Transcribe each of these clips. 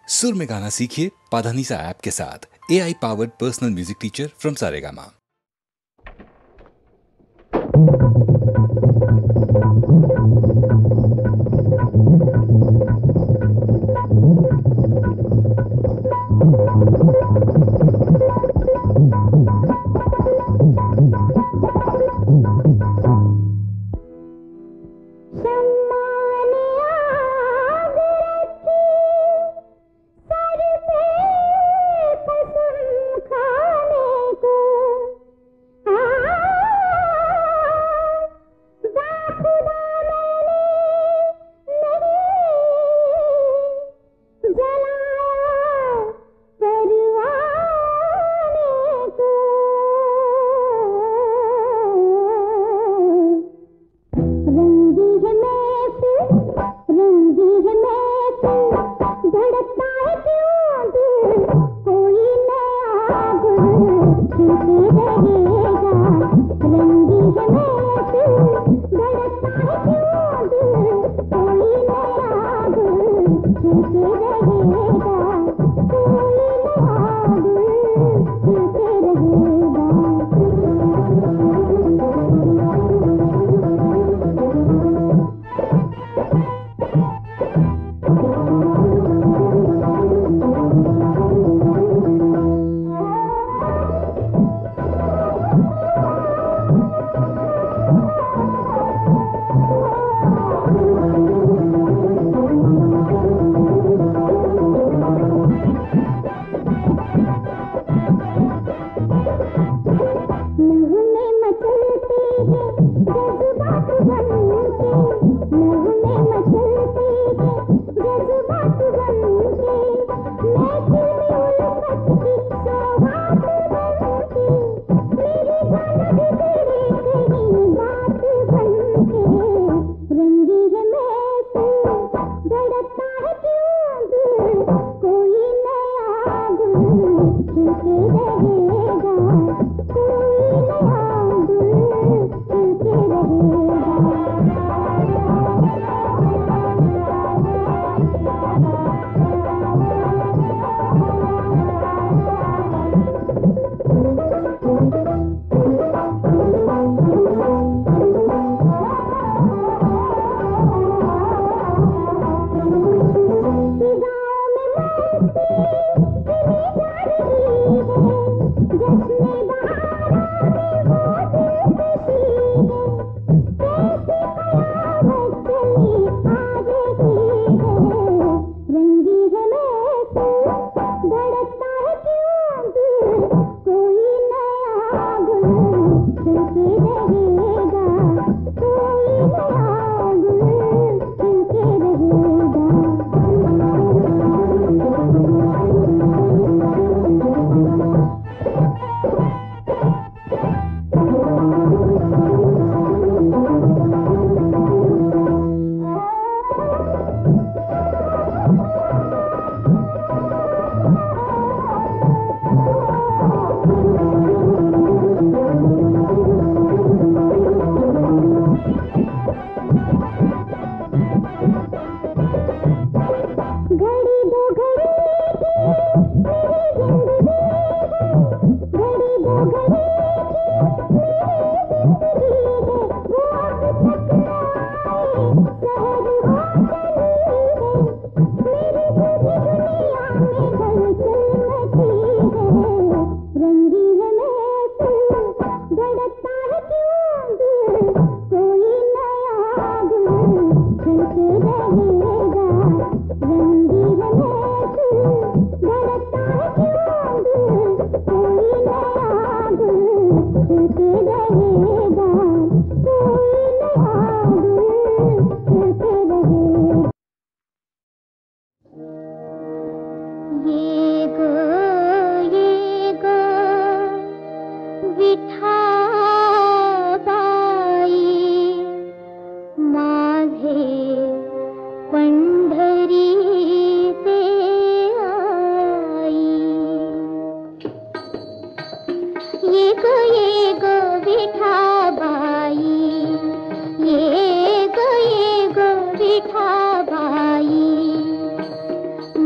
सुर में गाना सीखिए पाधानीसा ऐप के साथ। AI powered personal music teacher from Saregama.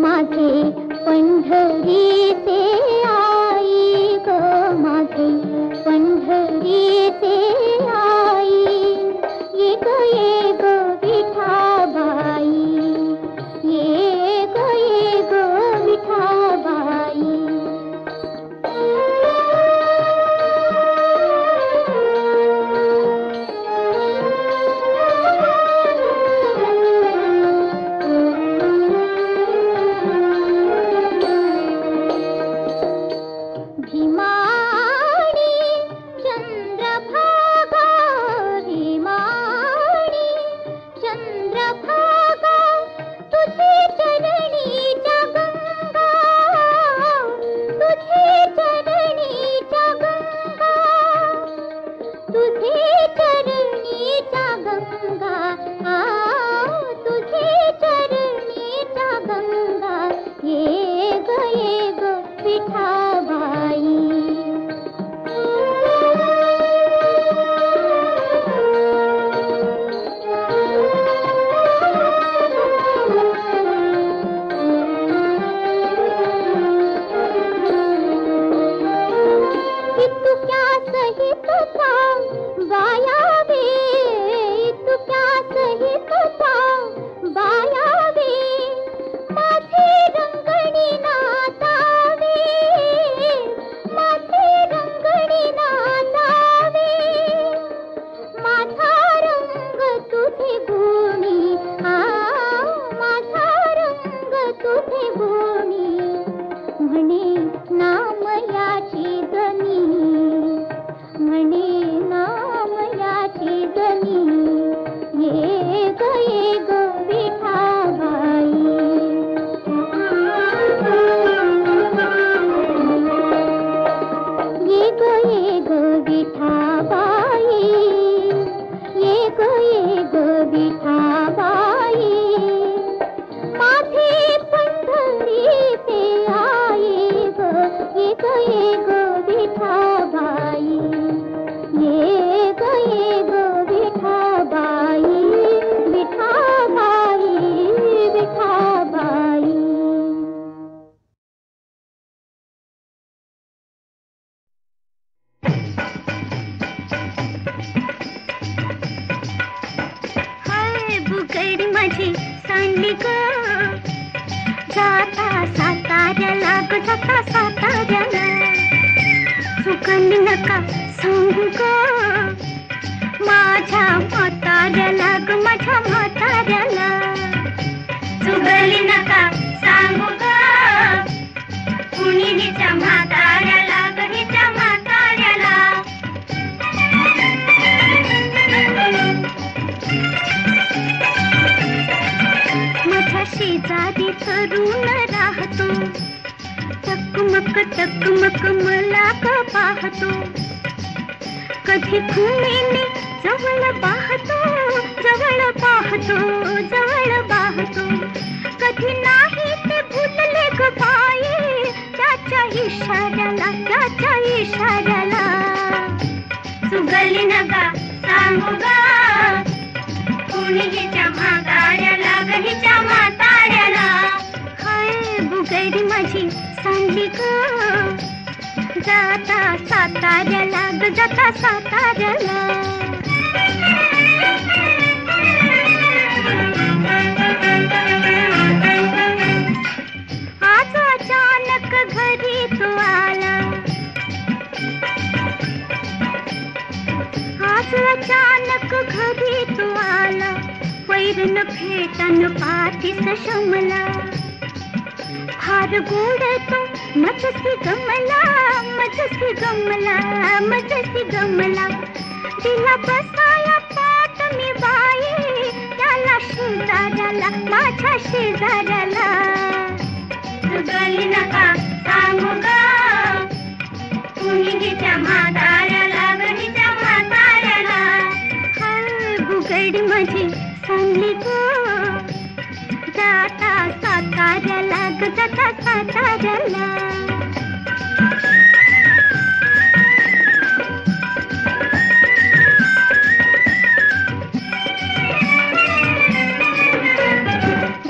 माझ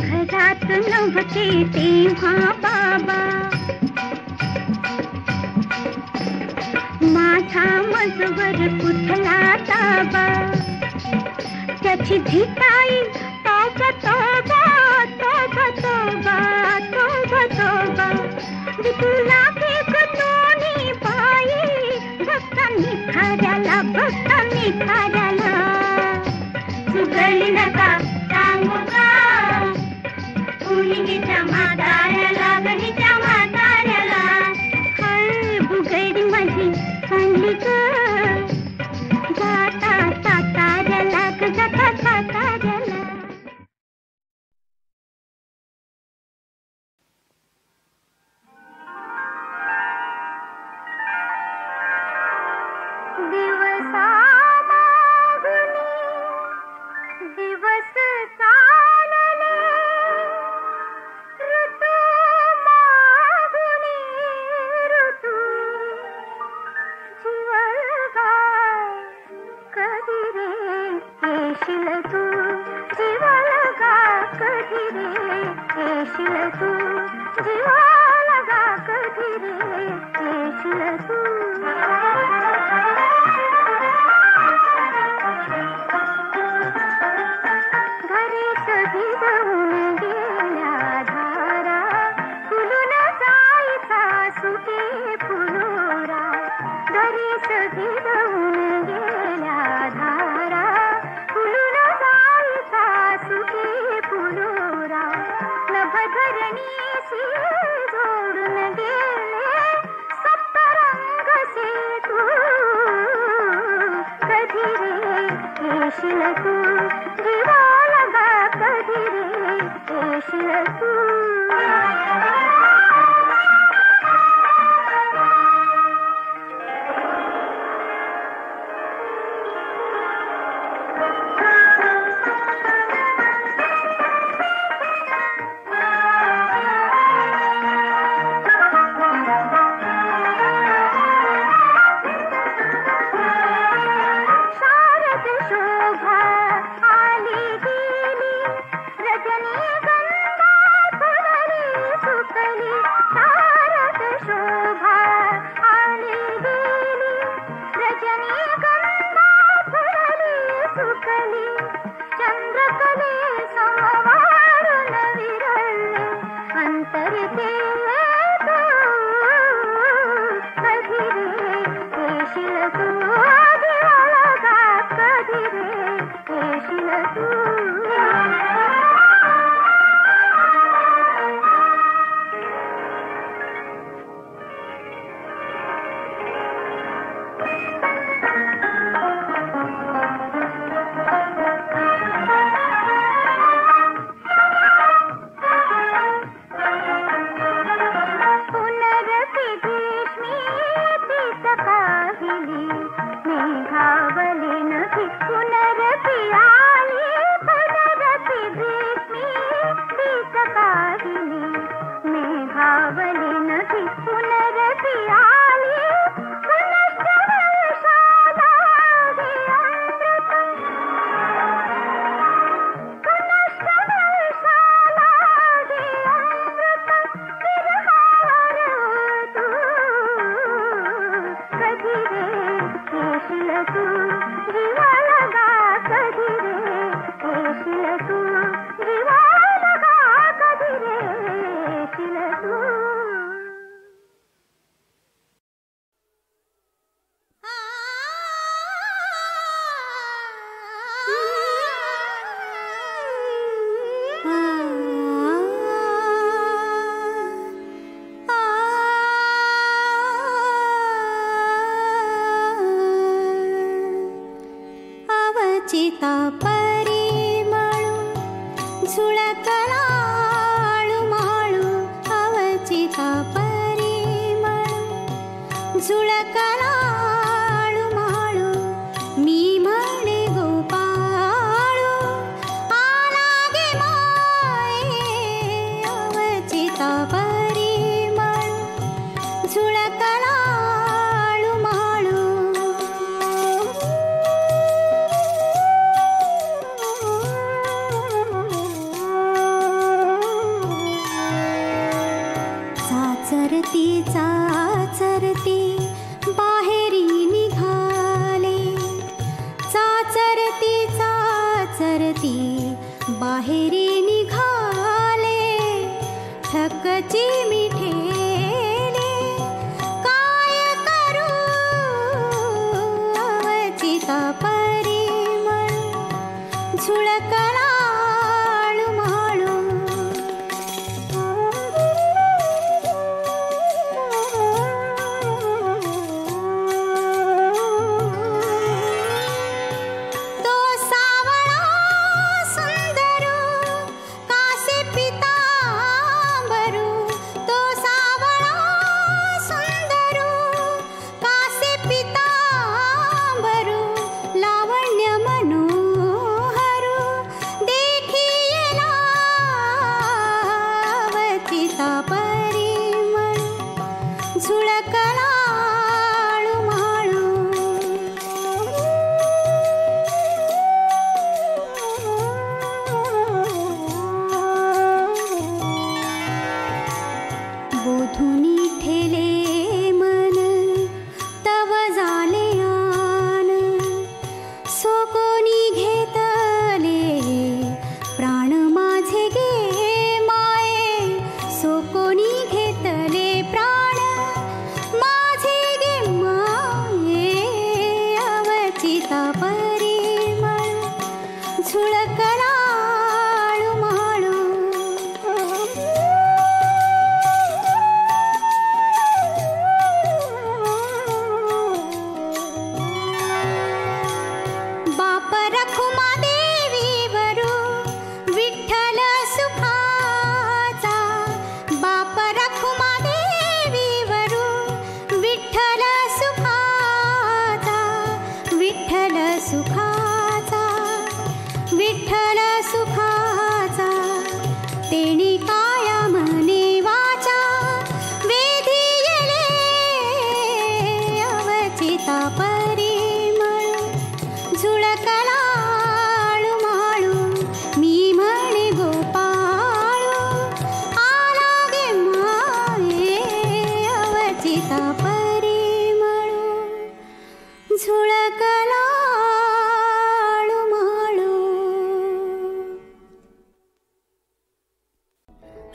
घरात नव्हते तेव्हा बाबा माझा मजवर कुठला ताबा त्याची धिटाई तोबा तोबा तोबा तोबा तोबा तोबा विठुला दोन्ही बाई भक्तांनी खाऱ्याला सुगळी नका सांगू का कुणीच्या म्हाताऱ्याला गणीच्या म्हाताऱ्याला हळ बुगडी माझी सांगली ग जाता साताऱ्याला ग जाता साताऱ्याला. दिवस चालले ऋतू मागुनी ऋतू जीवलगा कधी रे येशील तू जीवलगा कधी रे येशील तू जीवलगा कधी रे येशील तू. चाचरतीचा चरती बाहेरी निघाले, चाचरतीचा चरती बाहेरी निघाले, ठकची मिठेले काय करू अवचिता परिमळ झुळकला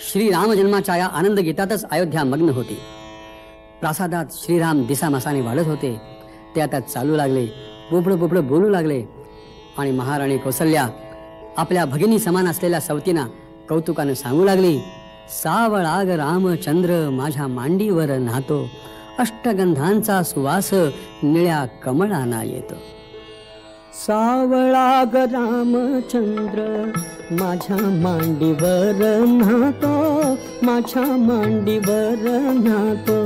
श्री राम जन्माच्या या आनंद गीतातच अयोध्या मग्न होती. प्रासादात श्रीराम दिसामासाने वाढत होते. ते आता चालू लागले, पोपडं पोपडं बोलू लागले आणि महाराणी कौसल्या आपल्या भगिनी समान असलेल्या सवतींना कौतुकानं सांगू लागली, सावळाग रामचंद्र माझ्या मांडीवर नातो, अष्टगंधांचा सुवास निळ्या कमळाना येतो. सावळाग रामचंद्र माझ्या मांडीवर नातो, माझ्या मांडीवर नातो.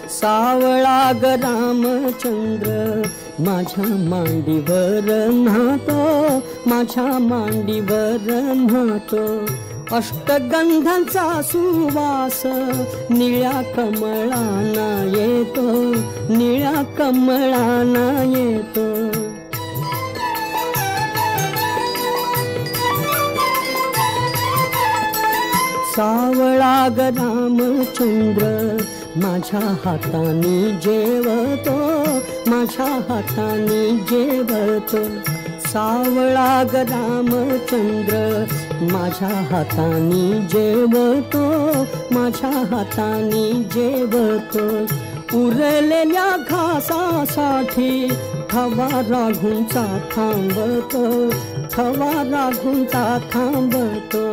सावळाग रामचंद्र माझ्या मांडीवर नातो, माझ्या मांडीवर नातो. अष्टगंधांचा सुवास निळ्या कमळाना येतो, निळ्या कमळाना येतो. सावळाग रामचंद्र माझ्या हाताने जेवतो, माझ्या हाताने जेवतो. सावळाग रामचंद्र माझ्या हाताने जेवतो, माझ्या हाताने जेवतो. उरलेल्या घासासाठी थवा राघूंचा थांबतो, थवा राघूंचा थांबतो.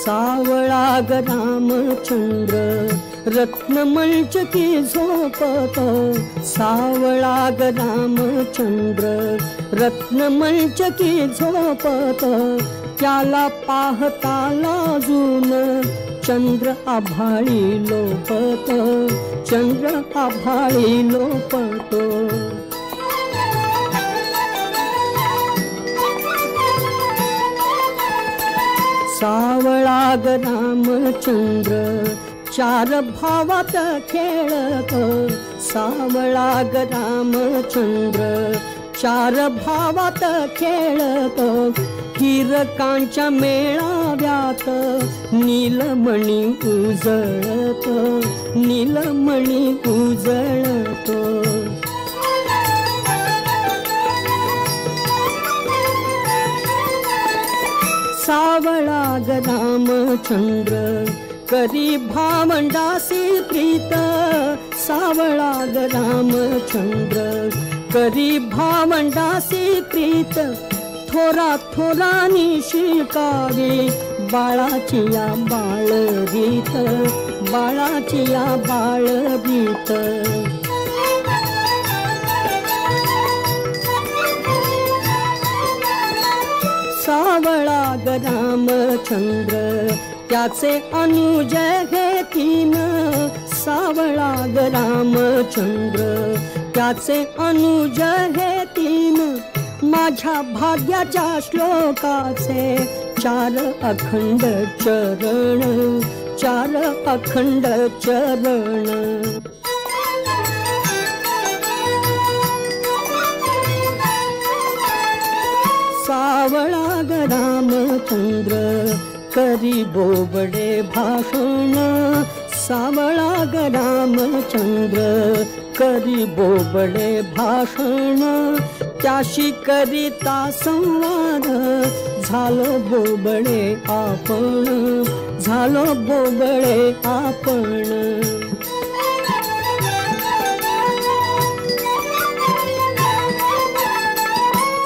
सावळाग रामचंद्र रत्नमंचकी झोपतो. सावळाग रामचंद्र रत्नमंचकी झोपतो. त्याला पाहता लाजून चंद्र आभाळी लोपतो, चंद्र आभाळी लोपतो. सावळाग रामचंद्र चार भावात खेळतो. सावळाग रामचंद्र चार भावात खेळतो. हीरकांच्या मेळाव्यात नीलमणी उजळत, नीलमणी उजळत. सावळा ग रामचंद्र करी भावंडासी प्रीत, सावळा ग रामचंद्र करी भावंडासी प्रीत. थोरा थोरानी शिकावी बाळाची या बाळगीत, बाळाची या बाळगीत. सावळा ग रामचंद्र त्याचे अनुज हे तीन, सावळा ग रामचंद्र त्याचे अनुज हे तीन. माझ्या भाग्याच्या श्लोकाचे चार अखंड चरण, चार अखंड चरण. सावळा ग रामचंद्र करी बोबडे भाषण, सावळा ग रामचंद्र करी बोबडे भाषण. त्याशी करिता संवाद झालो बोबडे आपण, झालो बोबडे आपण.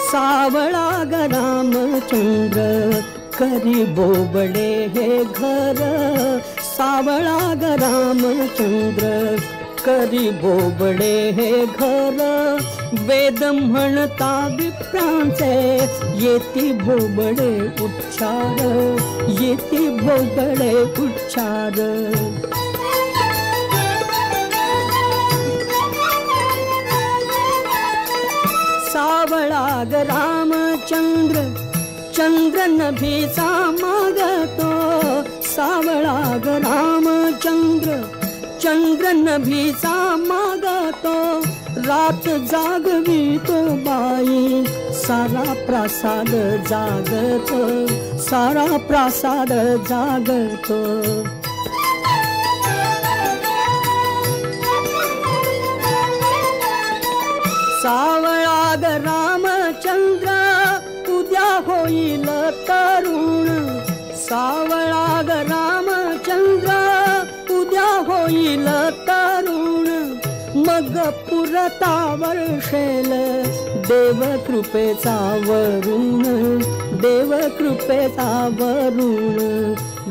सावळा ग रामचंद्र करी बोबडे हे घर, सावळा ग रामचंद्र करी बोबडे हे घर. वेद म्हणता विप्रांचे येती बोबडे उच्चार, येती बोबडे उच्चार. सावळा ग रामचंद्र चंद्र नभीचा मागतो, सावळा ग रामचंद्र चंद्र नभीचा मागतो. रात जागवी तो बाई सारा प्रासाद जागतो, सारा प्रासाद जागतो. सावळा ग रामचंद्र उद्या होईल तरुण, सावळा ग रामचंद्र उद्या होईल तरुण. मग पुरता वर्षेल देव कृपेचा वरुण, देव कृपेचा वरुण,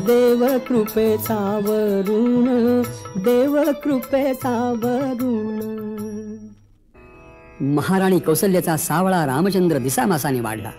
देव कृपेचा वरुण, देव कृपेचा वरुण. महाराणी कौसल्याचा सावळा रामचंद्र दिसामासाने वाढला.